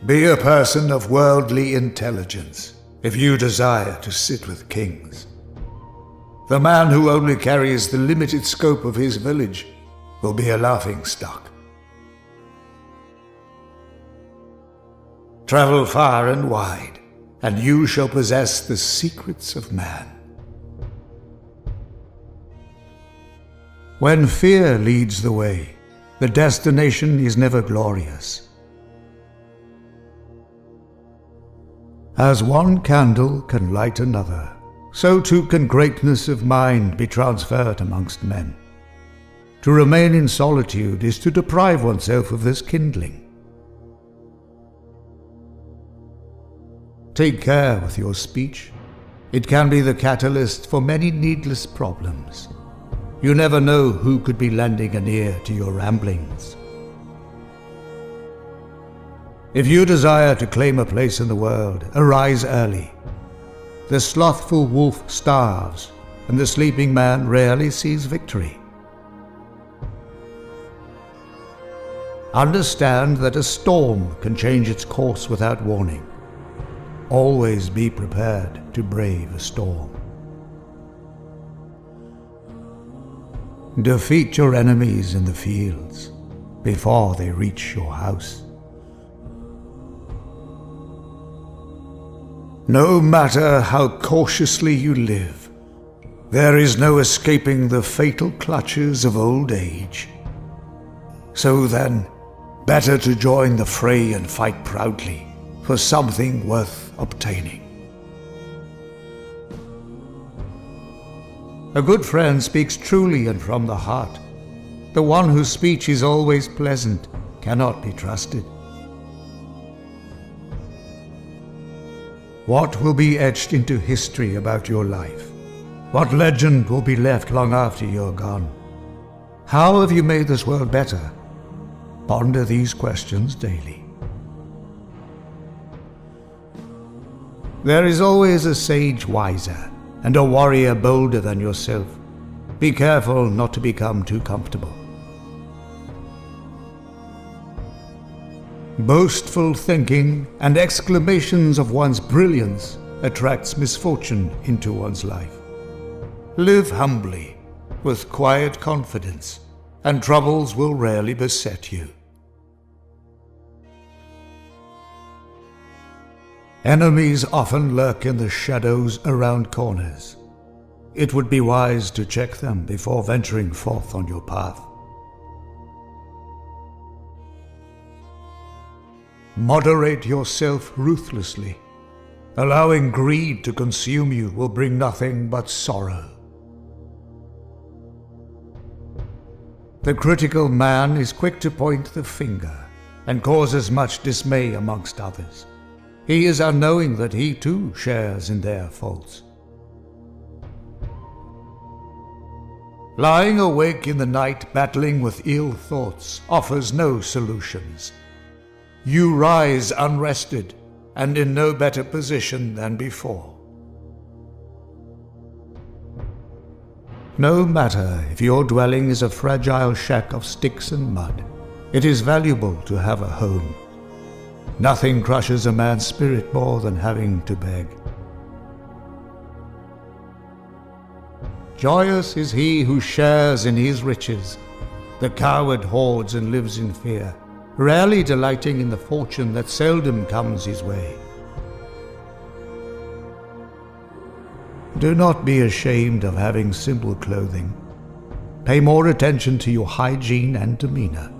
Be a person of worldly intelligence if you desire to sit with kings. The man who only carries the limited scope of his village will be a laughingstock. Travel far and wide, and you shall possess the secrets of man. When fear leads the way, the destination is never glorious. As one candle can light another, so too can greatness of mind be transferred amongst men. To remain in solitude is to deprive oneself of this kindling. Take care with your speech. It can be the catalyst for many needless problems. You never know who could be lending an ear to your ramblings. If you desire to claim a place in the world, arise early. The slothful wolf starves, and the sleeping man rarely sees victory. Understand that a storm can change its course without warning. Always be prepared to brave a storm. Defeat your enemies in the fields before they reach your house. No matter how cautiously you live, there is no escaping the fatal clutches of old age. So then, better to join the fray and fight proudly for something worth obtaining. A good friend speaks truly and from the heart. The one whose speech is always pleasant cannot be trusted. What will be etched into history about your life? What legend will be left long after you're gone? How have you made this world better? Ponder these questions daily. There is always a sage wiser and a warrior bolder than yourself. Be careful not to become too comfortable. Boastful thinking and exclamations of one's brilliance attracts misfortune into one's life. Live humbly, with quiet confidence, and troubles will rarely beset you. Enemies often lurk in the shadows around corners. It would be wise to check them before venturing forth on your path. Moderate yourself ruthlessly. Allowing greed to consume you will bring nothing but sorrow. The critical man is quick to point the finger and causes much dismay amongst others. He is unknowing that he too shares in their faults. Lying awake in the night battling with ill thoughts offers no solutions. You rise unrested and in no better position than before. No matter if your dwelling is a fragile shack of sticks and mud, it is valuable to have a home. Nothing crushes a man's spirit more than having to beg. Joyous is he who shares in his riches. The coward hoards and lives in fear, rarely delighting in the fortune that seldom comes his way. Do not be ashamed of having simple clothing. Pay more attention to your hygiene and demeanor.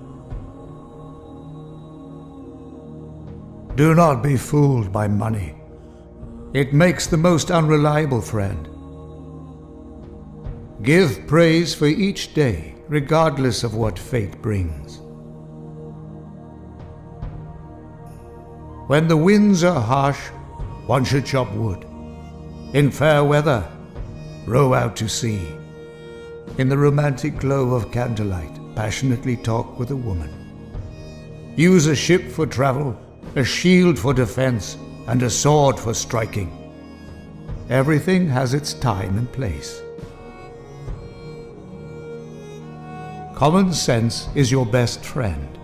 Do not be fooled by money. It makes the most unreliable friend. Give praise for each day, regardless of what fate brings. When the winds are harsh, one should chop wood. In fair weather, row out to sea. In the romantic glow of candlelight, passionately talk with a woman. Use a ship for travel, a shield for defense, and a sword for striking. Everything has its time and place. Common sense is your best friend.